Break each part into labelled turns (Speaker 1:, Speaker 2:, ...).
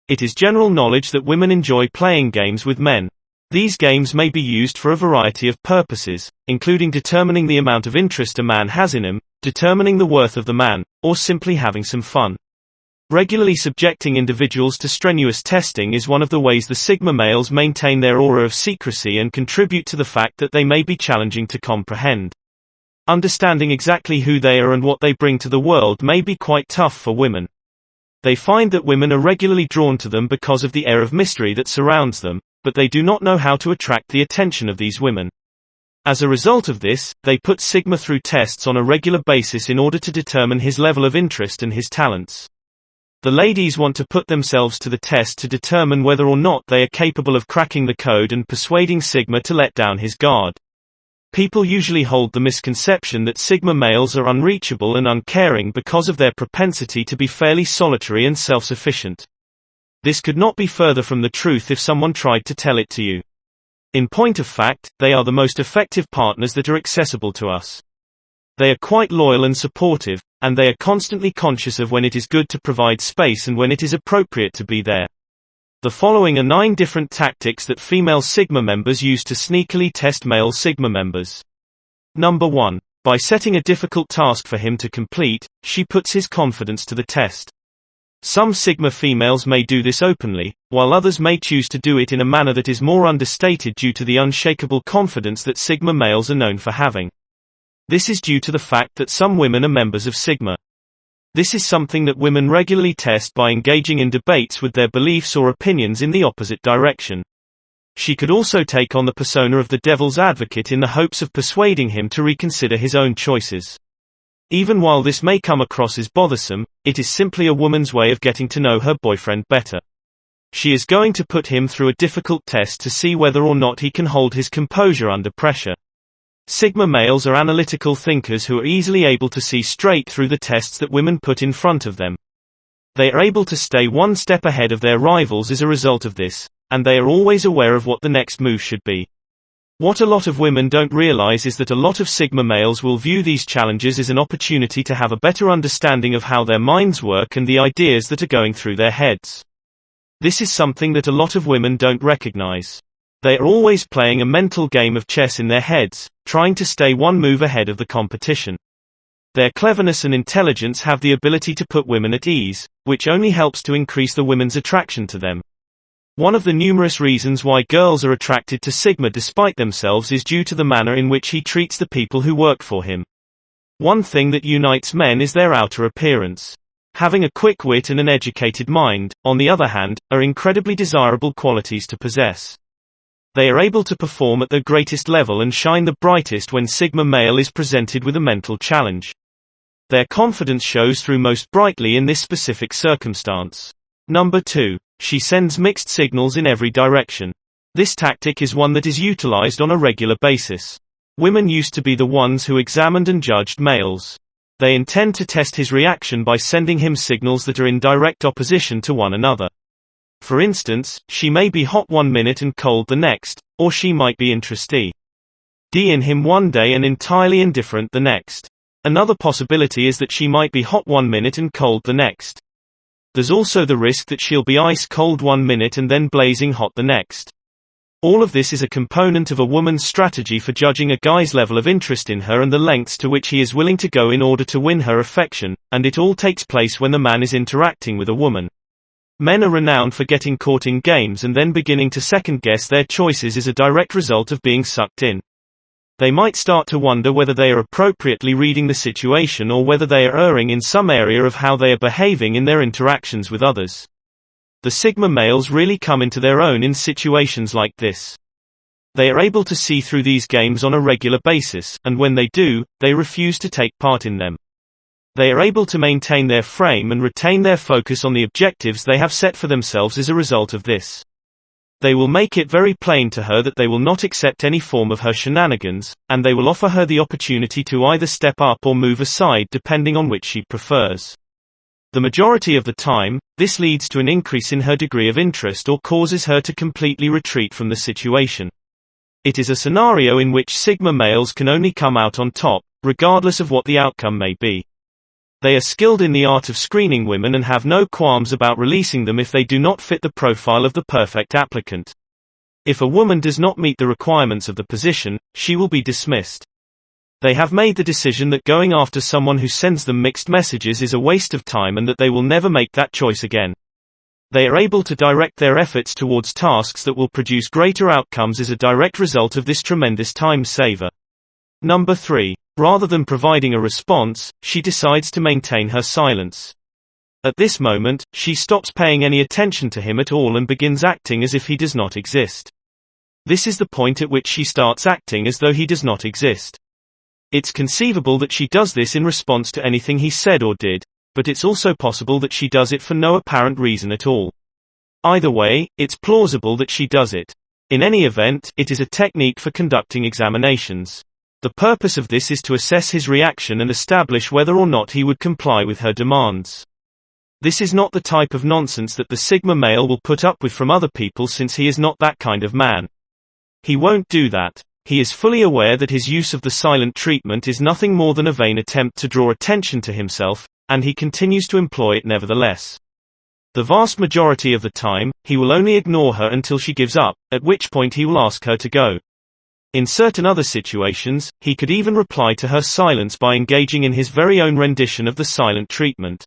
Speaker 1: It is general knowledge that women enjoy playing games with men. These games may be used for a variety of purposes, including determining the amount of interest a man has in him, determining the worth of the man, or simply having some fun. Regularly subjecting individuals to strenuous testing is one of the ways the Sigma males maintain their aura of secrecy and contribute to the fact that they may be challenging to comprehend. Understanding exactly who they are and what they bring to the world may be quite tough for women. They find that women are regularly drawn to them because of the air of mystery that surrounds them, but they do not know how to attract the attention of these women. As a result of this, they put Sigma through tests on a regular basis in order to determine his level of interest and his talents. The ladies want to put themselves to the test to determine whether or not they are capable of cracking the code and persuading Sigma to let down his guard. People usually hold the misconception that Sigma males are unreachable and uncaring because of their propensity to be fairly solitary and self-sufficient. This could not be further from the truth if someone tried to tell it to you. In point of fact, they are the most effective partners that are accessible to us. They are quite loyal and supportive, and they are constantly conscious of when it is good to provide space and when it is appropriate to be there. The following are 9 different tactics that female Sigma members use to sneakily test male Sigma members. Number 1. By setting a difficult task for him to complete, she puts his confidence to the test. Some Sigma females may do this openly, while others may choose to do it in a manner that is more understated due to the unshakable confidence that Sigma males are known for having. This is due to the fact that some women are members of Sigma. This is something that women regularly test by engaging in debates with their beliefs or opinions in the opposite direction. She could also take on the persona of the devil's advocate in the hopes of persuading him to reconsider his own choices. Even while this may come across as bothersome, it is simply a woman's way of getting to know her boyfriend better. She is going to put him through a difficult test to see whether or not he can hold his composure under pressure. Sigma males are analytical thinkers who are easily able to see straight through the tests that women put in front of them. They are able to stay one step ahead of their rivals as a result of this, and they are always aware of what the next move should be. What a lot of women don't realize is that a lot of Sigma males will view these challenges as an opportunity to have a better understanding of how their minds work and the ideas that are going through their heads. This is something that a lot of women don't recognize. They are always playing a mental game of chess in their heads, trying to stay one move ahead of the competition. Their cleverness and intelligence have the ability to put women at ease, which only helps to increase the women's attraction to them. One of the numerous reasons why girls are attracted to Sigma despite themselves is due to the manner in which he treats the people who work for him. One thing that unites men is their outer appearance. Having a quick wit and an educated mind, on the other hand, are incredibly desirable qualities to possess. They are able to perform at their greatest level and shine the brightest when Sigma male is presented with a mental challenge. Their confidence shows through most brightly in this specific circumstance. Number 2. She sends mixed signals in every direction. This tactic is one that is utilized on a regular basis. Women used to be the ones who examined and judged males. They intend to test his reaction by sending him signals that are in direct opposition to one another. For instance, she may be hot one minute and cold the next, or she might be interested in him one day and entirely indifferent the next. Another possibility is that she might be hot one minute and cold the next. There's also the risk that she'll be ice cold one minute and then blazing hot the next. All of this is a component of a woman's strategy for judging a guy's level of interest in her and the lengths to which he is willing to go in order to win her affection, and it all takes place when the man is interacting with a woman. Men are renowned for getting caught in games and then beginning to second-guess their choices as a direct result of being sucked in. They might start to wonder whether they are appropriately reading the situation or whether they are erring in some area of how they are behaving in their interactions with others. The Sigma males really come into their own in situations like this. They are able to see through these games on a regular basis, and when they do, they refuse to take part in them. They are able to maintain their frame and retain their focus on the objectives they have set for themselves as a result of this. They will make it very plain to her that they will not accept any form of her shenanigans, and they will offer her the opportunity to either step up or move aside depending on which she prefers. The majority of the time, this leads to an increase in her degree of interest or causes her to completely retreat from the situation. It is a scenario in which Sigma males can only come out on top, regardless of what the outcome may be. They are skilled in the art of screening women and have no qualms about releasing them if they do not fit the profile of the perfect applicant. If a woman does not meet the requirements of the position, she will be dismissed. They have made the decision that going after someone who sends them mixed messages is a waste of time and that they will never make that choice again. They are able to direct their efforts towards tasks that will produce greater outcomes as a direct result of this tremendous time saver. Number 3. Rather than providing a response, she decides to maintain her silence. At this moment, she stops paying any attention to him at all and begins acting as if he does not exist. This is the point at which she starts acting as though he does not exist. It's conceivable that she does this in response to anything he said or did, but it's also possible that she does it for no apparent reason at all. Either way, it's plausible that she does it. In any event, it is a technique for conducting examinations. The purpose of this is to assess his reaction and establish whether or not he would comply with her demands. This is not the type of nonsense that the Sigma male will put up with from other people, since he is not that kind of man. He won't do that. He is fully aware that his use of the silent treatment is nothing more than a vain attempt to draw attention to himself, and he continues to employ it nevertheless. The vast majority of the time, he will only ignore her until she gives up, at which point he will ask her to go. In certain other situations, he could even reply to her silence by engaging in his very own rendition of the silent treatment.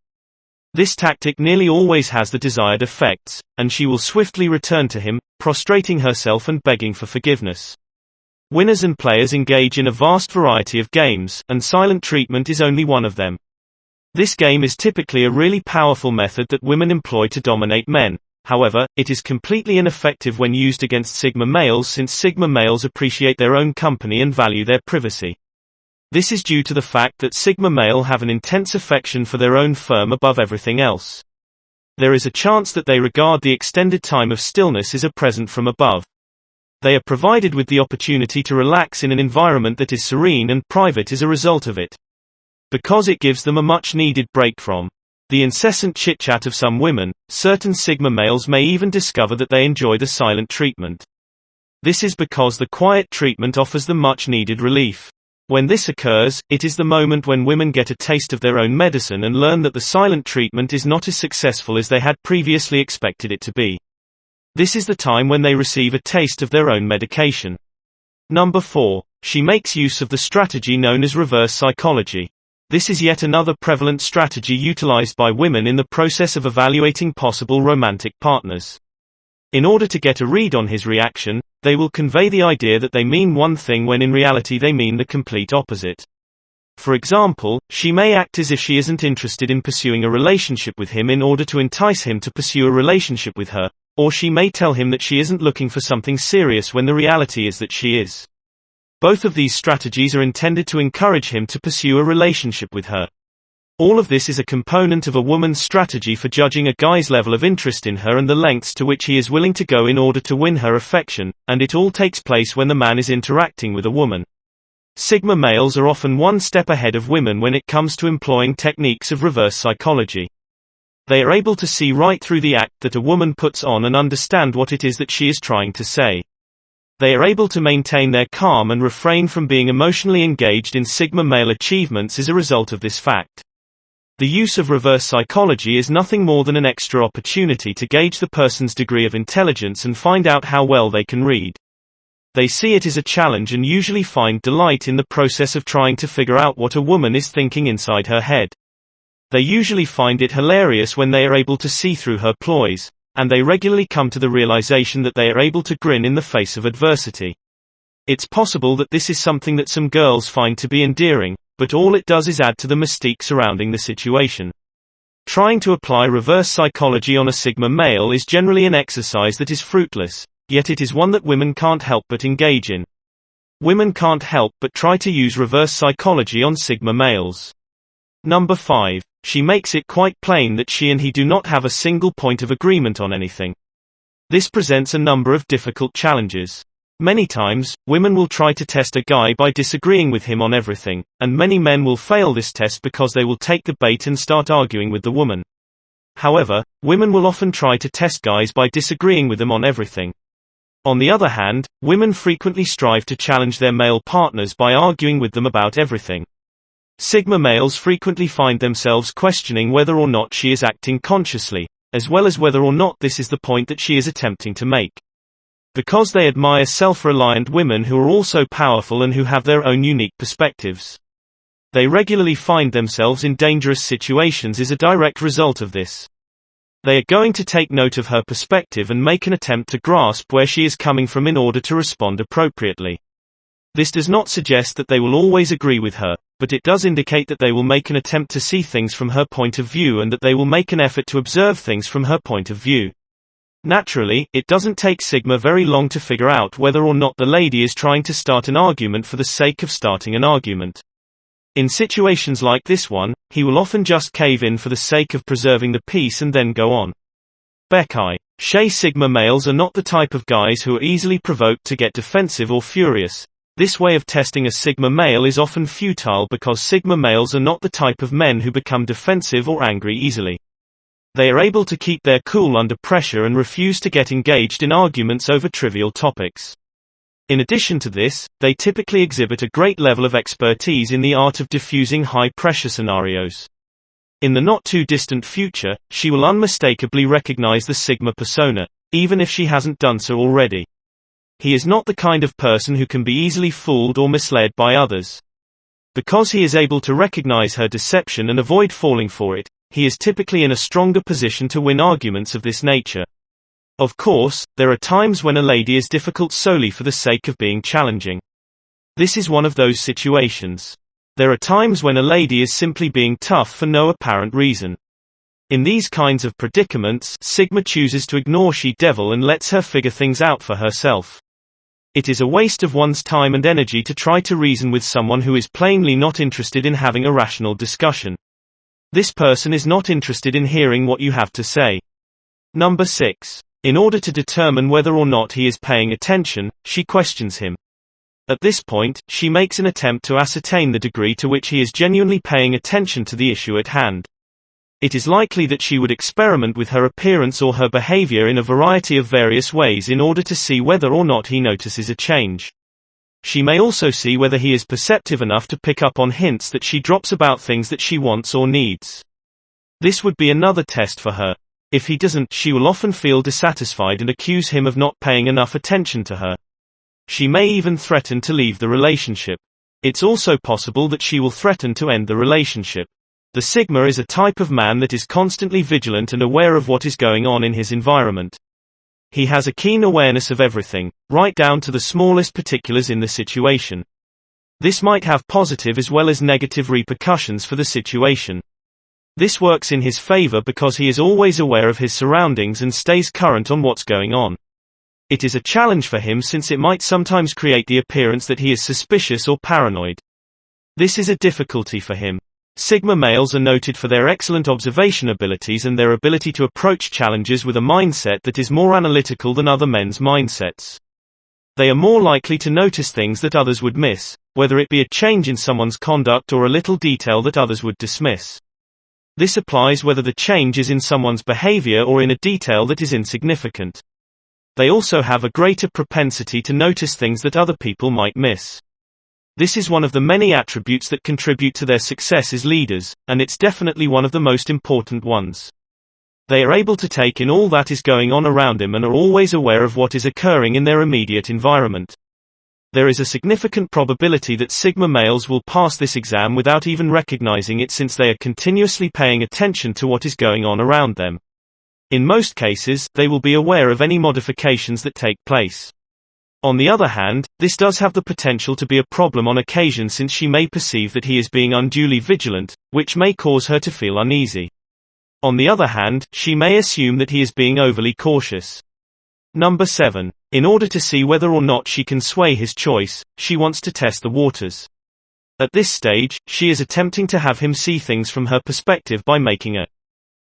Speaker 1: This tactic nearly always has the desired effects, and she will swiftly return to him, prostrating herself and begging for forgiveness. Winners and players engage in a vast variety of games, and silent treatment is only one of them. This game is typically a really powerful method that women employ to dominate men. However, it is completely ineffective when used against Sigma males, since Sigma males appreciate their own company and value their privacy. This is due to the fact that Sigma male have an intense affection for their own firm above everything else. There is a chance that they regard the extended time of stillness as a present from above. They are provided with the opportunity to relax in an environment that is serene and private as a result of it. Because it gives them a much-needed break from the incessant chit-chat of some women, certain Sigma males may even discover that they enjoy the silent treatment. This is because the quiet treatment offers them much-needed relief. When this occurs, it is the moment when women get a taste of their own medicine and learn that the silent treatment is not as successful as they had previously expected it to be. This is the time when they receive a taste of their own medication. Number 4. She makes use of the strategy known as reverse psychology. This is yet another prevalent strategy utilized by women in the process of evaluating possible romantic partners. In order to get a read on his reaction, they will convey the idea that they mean one thing when in reality they mean the complete opposite. For example, she may act as if she isn't interested in pursuing a relationship with him in order to entice him to pursue a relationship with her, or she may tell him that she isn't looking for something serious when the reality is that she is. Both of these strategies are intended to encourage him to pursue a relationship with her. All of this is a component of a woman's strategy for judging a guy's level of interest in her and the lengths to which he is willing to go in order to win her affection, and it all takes place when the man is interacting with a woman. Sigma males are often one step ahead of women when it comes to employing techniques of reverse psychology. They are able to see right through the act that a woman puts on and understand what it is that she is trying to say. They are able to maintain their calm and refrain from being emotionally engaged in Sigma male achievements as a result of this fact. The use of reverse psychology is nothing more than an extra opportunity to gauge the person's degree of intelligence and find out how well they can read. They see it as a challenge and usually find delight in the process of trying to figure out what a woman is thinking inside her head. They usually find it hilarious when they are able to see through her ploys, and they regularly come to the realization that they are able to grin in the face of adversity. It's possible that this is something that some girls find to be endearing, but all it does is add to the mystique surrounding the situation. Trying to apply reverse psychology on a Sigma male is generally an exercise that is fruitless, yet it is one that women can't help but engage in. Women can't help but try to use reverse psychology on Sigma males. Number 5. She makes it quite plain that she and he do not have a single point of agreement on anything. This presents a number of difficult challenges. Many times, women will try to test a guy by disagreeing with him on everything, and many men will fail this test because they will take the bait and start arguing with the woman. However, women will often try to test guys by disagreeing with them on everything. On the other hand, women frequently strive to challenge their male partners by arguing with them about everything. Sigma males frequently find themselves questioning whether or not she is acting consciously, as well as whether or not this is the point that she is attempting to make. Because they admire self-reliant women who are also powerful and who have their own unique perspectives. They regularly find themselves in dangerous situations as a direct result of this. They are going to take note of her perspective and make an attempt to grasp where she is coming from in order to respond appropriately. This does not suggest that they will always agree with her, but it does indicate that they will make an attempt to see things from her point of view and that they will make an effort to observe things from her point of view. Naturally, it doesn't take Sigma very long to figure out whether or not the lady is trying to start an argument for the sake of starting an argument. In situations like this one, he will often just cave in for the sake of preserving the peace and then go on. Becky. Shay Sigma males are not the type of guys who are easily provoked to get defensive or furious. This way of testing a Sigma male is often futile because Sigma males are not the type of men who become defensive or angry easily. They are able to keep their cool under pressure and refuse to get engaged in arguments over trivial topics. In addition to this, they typically exhibit a great level of expertise in the art of diffusing high-pressure scenarios. In the not-too-distant future, she will unmistakably recognize the Sigma persona, even if she hasn't done so already. He is not the kind of person who can be easily fooled or misled by others. Because he is able to recognize her deception and avoid falling for it, he is typically in a stronger position to win arguments of this nature. Of course, there are times when a lady is difficult solely for the sake of being challenging. This is one of those situations. There are times when a lady is simply being tough for no apparent reason. In these kinds of predicaments, Sigma chooses to ignore she-devil and lets her figure things out for herself. It is a waste of one's time and energy to try to reason with someone who is plainly not interested in having a rational discussion. This person is not interested in hearing what you have to say. Number 6. In order to determine whether or not he is paying attention, she questions him. At this point, she makes an attempt to ascertain the degree to which he is genuinely paying attention to the issue at hand. It is likely that she would experiment with her appearance or her behavior in a variety of various ways in order to see whether or not he notices a change. She may also see whether he is perceptive enough to pick up on hints that she drops about things that she wants or needs. This would be another test for her. If he doesn't, she will often feel dissatisfied and accuse him of not paying enough attention to her. She may even threaten to leave the relationship. It's also possible that she will threaten to end the relationship. The Sigma is a type of man that is constantly vigilant and aware of what is going on in his environment. He has a keen awareness of everything, right down to the smallest particulars in the situation. This might have positive as well as negative repercussions for the situation. This works in his favor because he is always aware of his surroundings and stays current on what's going on. It is a challenge for him since it might sometimes create the appearance that he is suspicious or paranoid. This is a difficulty for him. Sigma males are noted for their excellent observation abilities and their ability to approach challenges with a mindset that is more analytical than other men's mindsets. They are more likely to notice things that others would miss, whether it be a change in someone's conduct or a little detail that others would dismiss. This applies whether the change is in someone's behavior or in a detail that is insignificant. They also have a greater propensity to notice things that other people might miss. This is one of the many attributes that contribute to their success as leaders, and it's definitely one of the most important ones. They are able to take in all that is going on around them and are always aware of what is occurring in their immediate environment. There is a significant probability that Sigma males will pass this exam without even recognizing it since they are continuously paying attention to what is going on around them. In most cases, they will be aware of any modifications that take place. On the other hand, this does have the potential to be a problem on occasion since she may perceive that he is being unduly vigilant, which may cause her to feel uneasy. On the other hand, she may assume that he is being overly cautious. Number 7. In order to see whether or not she can sway his choice, she wants to test the waters. At this stage, she is attempting to have him see things from her perspective by making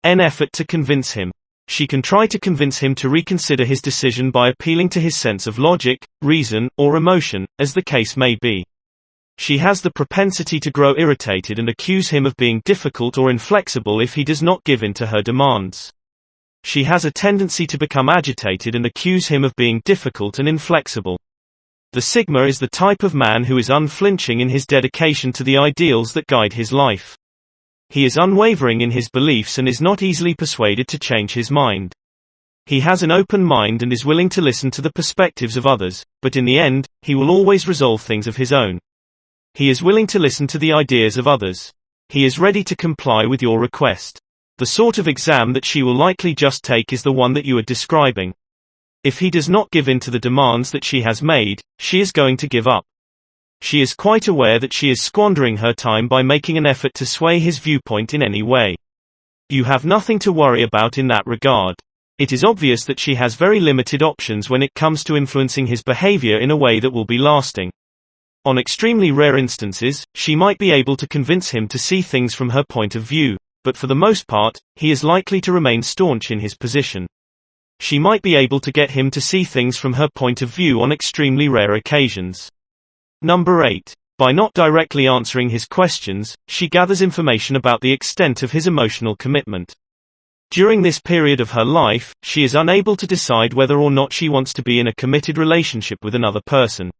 Speaker 1: an effort to convince him. She can try to convince him to reconsider his decision by appealing to his sense of logic, reason, or emotion, as the case may be. She has the propensity to grow irritated and accuse him of being difficult or inflexible if he does not give in to her demands. She has a tendency to become agitated and accuse him of being difficult and inflexible. The Sigma is the type of man who is unflinching in his dedication to the ideals that guide his life. He is unwavering in his beliefs and is not easily persuaded to change his mind. He has an open mind and is willing to listen to the perspectives of others, but in the end, he will always resolve things of his own. He is willing to listen to the ideas of others. He is ready to comply with your request. The sort of exam that she will likely just take is the one that you are describing. If he does not give in to the demands that she has made, she is going to give up. She is quite aware that she is squandering her time by making an effort to sway his viewpoint in any way. You have nothing to worry about in that regard. It is obvious that she has very limited options when it comes to influencing his behavior in a way that will be lasting. On extremely rare instances, she might be able to convince him to see things from her point of view, but for the most part, he is likely to remain staunch in his position. She might be able to get him to see things from her point of view on extremely rare occasions. Number 8. By not directly answering his questions, she gathers information about the extent of his emotional commitment. During this period of her life, she is unable to decide whether or not she wants to be in a committed relationship with another person.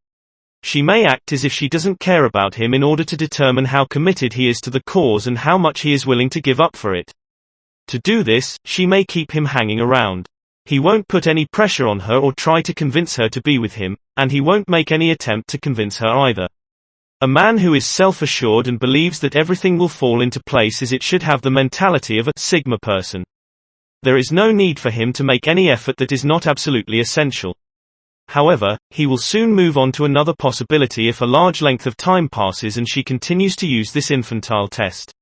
Speaker 1: She may act as if she doesn't care about him in order to determine how committed he is to the cause and how much he is willing to give up for it. To do this, she may keep him hanging around. He won't put any pressure on her or try to convince her to be with him, and he won't make any attempt to convince her either. A man who is self-assured and believes that everything will fall into place as it should have the mentality of a Sigma person. There is no need for him to make any effort that is not absolutely essential. However, he will soon move on to another possibility if a large length of time passes and she continues to use this infantile test.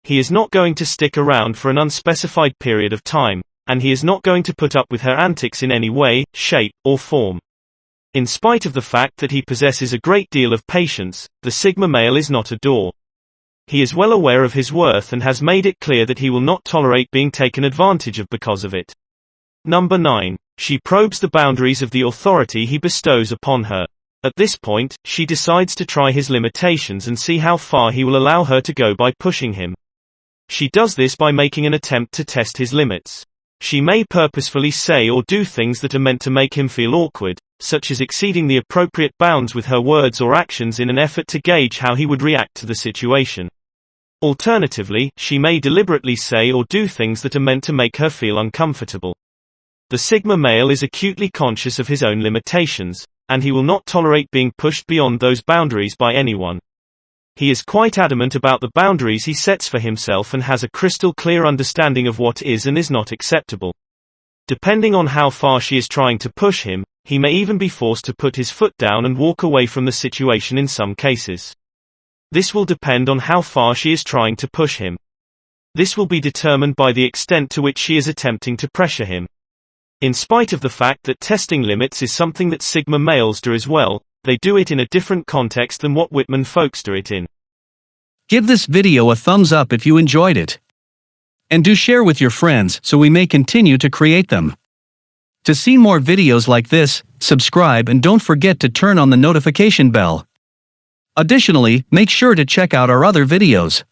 Speaker 1: He is not going to stick around for an unspecified period of time, and he is not going to put up with her antics in any way, shape, or form. In spite of the fact that he possesses a great deal of patience, the Sigma male is not a door. He is well aware of his worth and has made it clear that he will not tolerate being taken advantage of because of it. Number 9. She probes the boundaries of the authority he bestows upon her. At this point, she decides to try his limitations and see how far he will allow her to go by pushing him. She does this by making an attempt to test his limits. She may purposefully say or do things that are meant to make him feel awkward, such as exceeding the appropriate bounds with her words or actions in an effort to gauge how he would react to the situation. Alternatively, she may deliberately say or do things that are meant to make her feel uncomfortable. The Sigma male is acutely conscious of his own limitations, and he will not tolerate being pushed beyond those boundaries by anyone. He is quite adamant about the boundaries he sets for himself and has a crystal clear understanding of what is and is not acceptable. Depending on how far she is trying to push him, he may even be forced to put his foot down and walk away from the situation in some cases. This will depend on how far she is trying to push him. This will be determined by the extent to which she is attempting to pressure him. In spite of the fact that testing limits is something that Sigma males do as well, they do it in a different context than what Whitman folks do it in.
Speaker 2: Give this video a thumbs up if you enjoyed it. And do share with your friends so we may continue to create them. To see more videos like this, subscribe and don't forget to turn on the notification bell. Additionally, make sure to check out our other videos.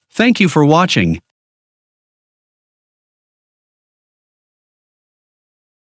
Speaker 2: Thank you for watching.